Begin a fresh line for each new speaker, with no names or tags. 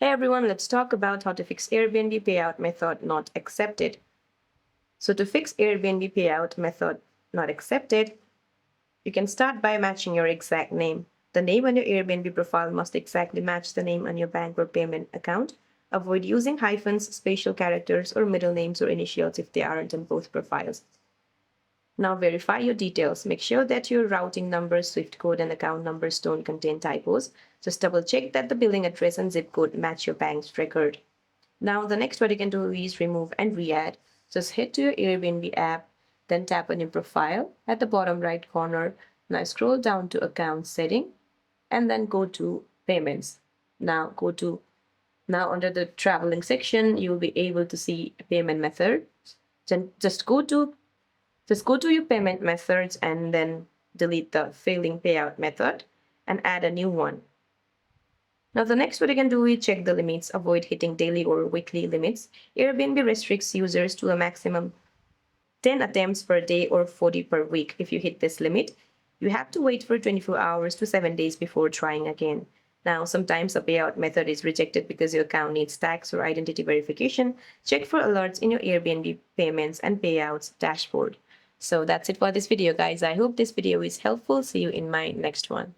Hey everyone, let's talk about how to fix Airbnb payout method not accepted. So to fix Airbnb payout method not accepted, you can start by matching your exact name. The name on your Airbnb profile must exactly match the name on your bank or payment account. Avoid using hyphens, special characters, or middle names or initials if they aren't on both profiles. Now verify your details. Make sure that your routing number, SWIFT code, and account numbers don't contain typos. Just double check that the billing address and zip code match your bank's record. Now the next what you can do is remove and re-add. Just head to your Airbnb app, then tap on your profile at the bottom right corner. Now scroll down to account setting and then go to payments. Now under the traveling section, you'll be able to see payment method. Then just go to your payment methods and then delete the failing payout method and add a new one. Now the next what you can do is check the limits, avoid hitting daily or weekly limits. Airbnb restricts users to a maximum 10 attempts per day or 40 per week. If you hit this limit, you have to wait for 24 hours to 7 days before trying again. Now, sometimes a payout method is rejected because your account needs tax or identity verification. Check for alerts in your Airbnb payments and payouts dashboard. So that's it for this video, guys. I hope this video is helpful. See you in my next one.